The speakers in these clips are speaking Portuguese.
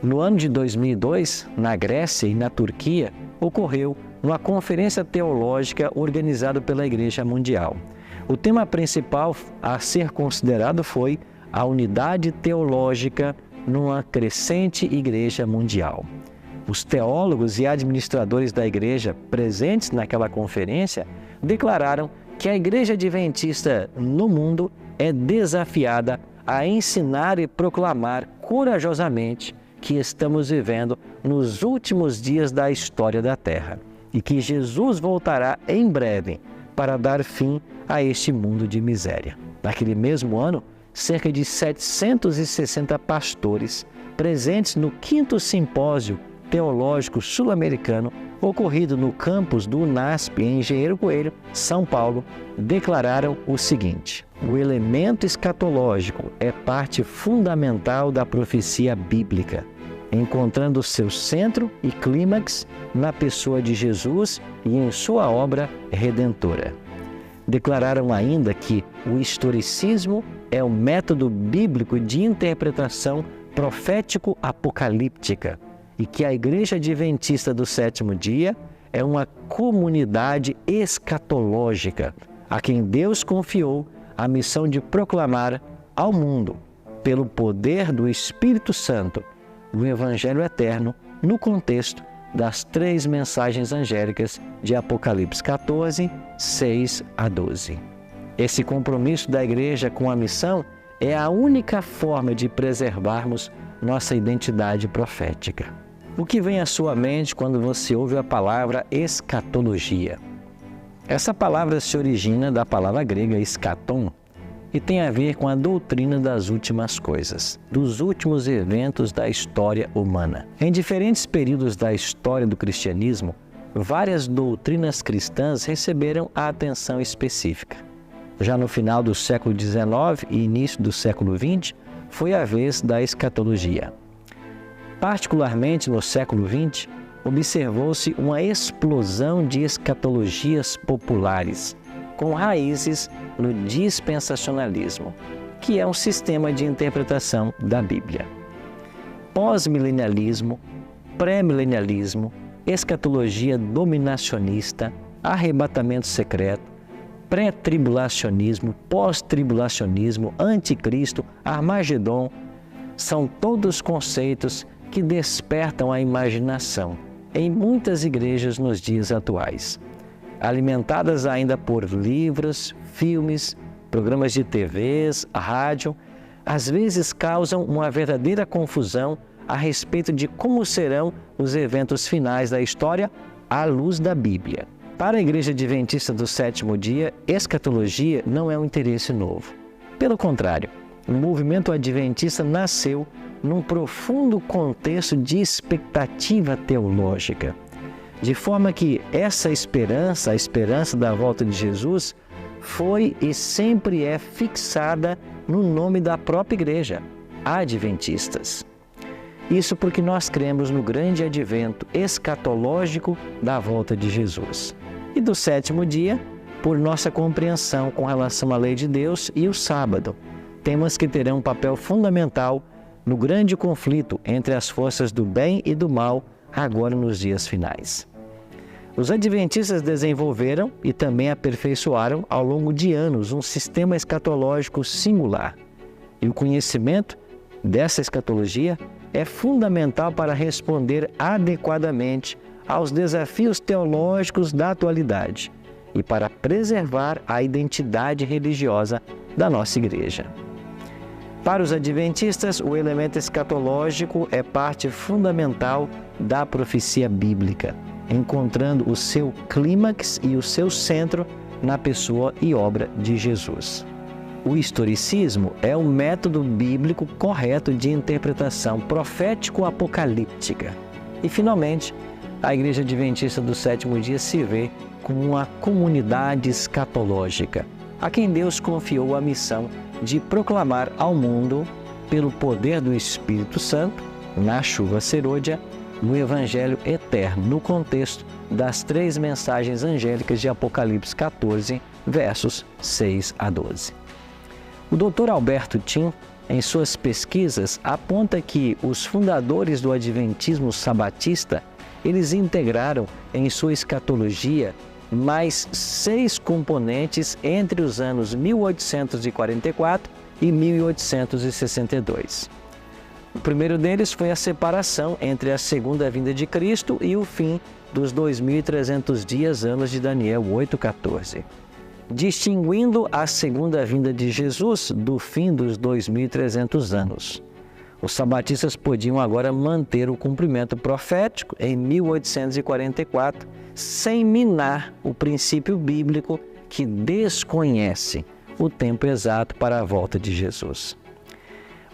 No ano de 2002, na Grécia e na Turquia, ocorreu uma conferência teológica organizada pela Igreja Mundial. O tema principal a ser considerado foi a unidade teológica numa crescente Igreja Mundial. Os teólogos e administradores da Igreja presentes naquela conferência declararam que a Igreja Adventista no mundo é desafiada a ensinar e proclamar corajosamente que estamos vivendo nos últimos dias da história da Terra e que Jesus voltará em breve para dar fim a este mundo de miséria. Naquele mesmo ano, cerca de 760 pastores presentes no 5º Simpósio Teológico Sul-Americano, ocorrido no campus do UNASP em Engenheiro Coelho, São Paulo, declararam o seguinte: o elemento escatológico é parte fundamental da profecia bíblica, encontrando seu centro e clímax na pessoa de Jesus e em sua obra redentora. Declararam ainda que o historicismo é o método bíblico de interpretação profético-apocalíptica e que a Igreja Adventista do Sétimo Dia é uma comunidade escatológica a quem Deus confiou a missão de proclamar ao mundo, pelo poder do Espírito Santo, o Evangelho eterno no contexto das 3 mensagens angélicas de Apocalipse 14, 6 a 12. Esse compromisso da Igreja com a missão é a única forma de preservarmos nossa identidade profética. O que vem à sua mente quando você ouve a palavra escatologia? Essa palavra se origina da palavra grega eschaton e tem a ver com a doutrina das últimas coisas, dos últimos eventos da história humana. Em diferentes períodos da história do cristianismo, várias doutrinas cristãs receberam a atenção específica. Já no final do século XIX e início do século XX, foi a vez da escatologia. Particularmente no século XX, observou-se uma explosão de escatologias populares, com raízes no dispensacionalismo, que é um sistema de interpretação da Bíblia. Pós-milenialismo, pré-milenialismo, escatologia dominacionista, arrebatamento secreto, pré-tribulacionismo, pós-tribulacionismo, anticristo, Armagedon, são todos conceitos que despertam a imaginação em muitas igrejas nos dias atuais. Alimentadas ainda por livros, filmes, programas de TVs, rádio, às vezes causam uma verdadeira confusão a respeito de como serão os eventos finais da história à luz da Bíblia. Para a Igreja Adventista do Sétimo Dia, escatologia não é um interesse novo. Pelo contrário, o movimento adventista nasceu num profundo contexto de expectativa teológica, de forma que essa esperança, a esperança da volta de Jesus, foi e sempre é fixada no nome da própria Igreja, Adventistas. Isso porque nós cremos no grande advento escatológico da volta de Jesus. E do sétimo dia, por nossa compreensão com relação à lei de Deus e o sábado, temas que terão um papel fundamental no grande conflito entre as forças do bem e do mal, agora nos dias finais. Os adventistas desenvolveram e também aperfeiçoaram ao longo de anos um sistema escatológico singular. E o conhecimento dessa escatologia é fundamental para responder adequadamente aos desafios teológicos da atualidade e para preservar a identidade religiosa da nossa igreja. Para os adventistas, o elemento escatológico é parte fundamental da profecia bíblica, encontrando o seu clímax e o seu centro na pessoa e obra de Jesus. O historicismo é o método bíblico correto de interpretação profético-apocalíptica. E, finalmente, a Igreja Adventista do Sétimo Dia se vê como uma comunidade escatológica, a quem Deus confiou a missão de proclamar ao mundo, pelo poder do Espírito Santo, na chuva serôdia, o Evangelho eterno, no contexto das 3 mensagens angélicas de Apocalipse 14, versos 6 a 12. O Dr. Alberto Tim, em suas pesquisas, aponta que os fundadores do Adventismo sabatista, eles integraram em sua escatologia mais 6 componentes entre os anos 1844 e 1862. O primeiro deles foi a separação entre a segunda vinda de Cristo e o fim dos 2.300 dias, anos de Daniel 8,14. Distinguindo a segunda vinda de Jesus do fim dos 2.300 anos. Os sabatistas podiam agora manter o cumprimento profético em 1844, sem minar o princípio bíblico que desconhece o tempo exato para a volta de Jesus.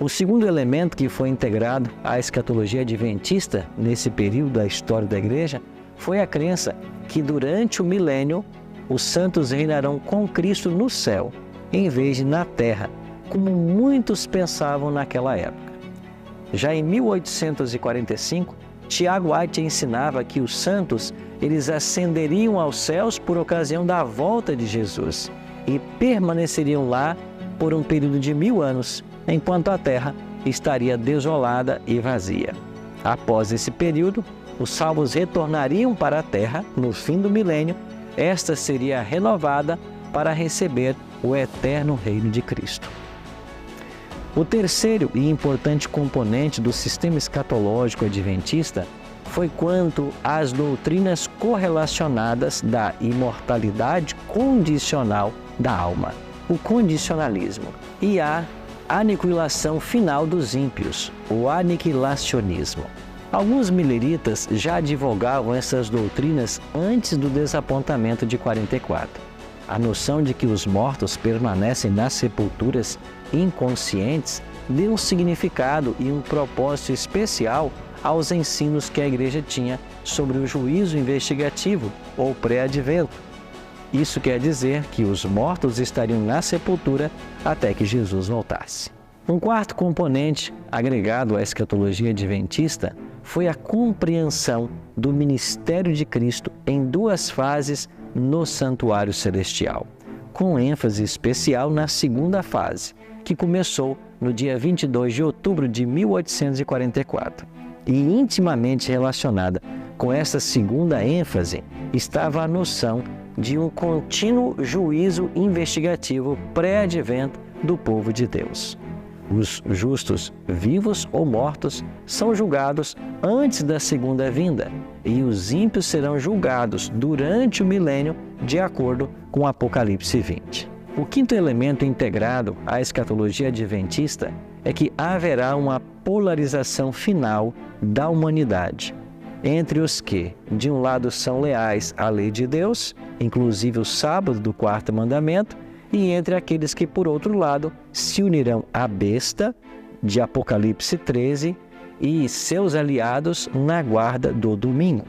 O segundo elemento que foi integrado à escatologia adventista nesse período da história da igreja foi a crença que durante o milênio os santos reinarão com Cristo no céu, em vez de na terra, como muitos pensavam naquela época. Já em 1845, Tiago White ensinava que os santos eles ascenderiam aos céus por ocasião da volta de Jesus e permaneceriam lá por um período de 1000 anos, enquanto a terra estaria desolada e vazia. Após esse período, os salvos retornariam para a terra no fim do milênio. Esta seria renovada para receber o eterno reino de Cristo. O terceiro e importante componente do sistema escatológico adventista foi quanto às doutrinas correlacionadas da imortalidade condicional da alma, o condicionalismo, e a aniquilação final dos ímpios, o aniquilacionismo. Alguns mileritas já advogavam essas doutrinas antes do desapontamento de 44. A noção de que os mortos permanecem nas sepulturas inconscientes deu um significado e um propósito especial aos ensinos que a igreja tinha sobre o juízo investigativo ou pré-advento. Isso quer dizer que os mortos estariam na sepultura até que Jesus voltasse. Um quarto componente agregado à escatologia adventista foi a compreensão do ministério de Cristo em 2 fases no santuário celestial, com ênfase especial na segunda fase, que começou no dia 22 de outubro de 1844. E intimamente relacionada com essa segunda ênfase estava a noção de um contínuo juízo investigativo pré-advento do povo de Deus. Os justos, vivos ou mortos, são julgados antes da segunda vinda, e os ímpios serão julgados durante o milênio, de acordo com Apocalipse 20. O quinto elemento integrado à escatologia adventista é que haverá uma polarização final da humanidade, entre os que, de um lado, são leais à lei de Deus, inclusive o sábado do 4º mandamento, e entre aqueles que, por outro lado, se unirão à besta, de Apocalipse 13, e seus aliados na guarda do domingo.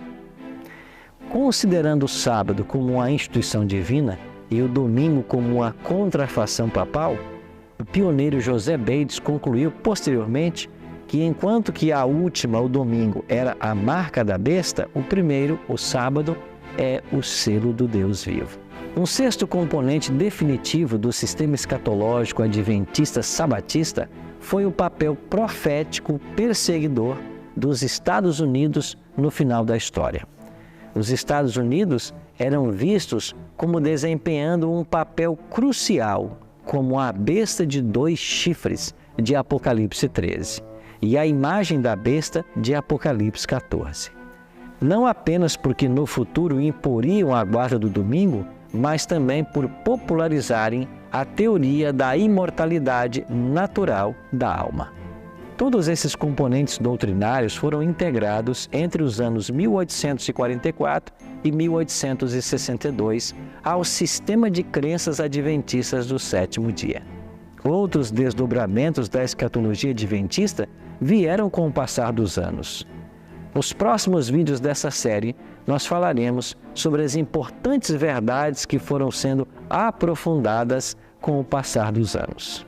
Considerando o sábado como uma instituição divina e o domingo como uma contrafação papal, o pioneiro José Bates concluiu posteriormente que enquanto que a última, o domingo, era a marca da besta, o primeiro, o sábado, é o selo do Deus vivo. Um sexto componente definitivo do sistema escatológico adventista sabatista foi o papel profético perseguidor dos Estados Unidos no final da história. Os Estados Unidos eram vistos como desempenhando um papel crucial, como a besta de 2 chifres de Apocalipse 13 e a imagem da besta de Apocalipse 14. Não apenas porque no futuro imporiam a guarda do domingo, mas também por popularizarem a teoria da imortalidade natural da alma. Todos esses componentes doutrinários foram integrados entre os anos 1844 e 1862 ao sistema de crenças adventistas do 7º dia. Outros desdobramentos da escatologia adventista vieram com o passar dos anos. Nos próximos vídeos dessa série, nós falaremos sobre as importantes verdades que foram sendo aprofundadas com o passar dos anos.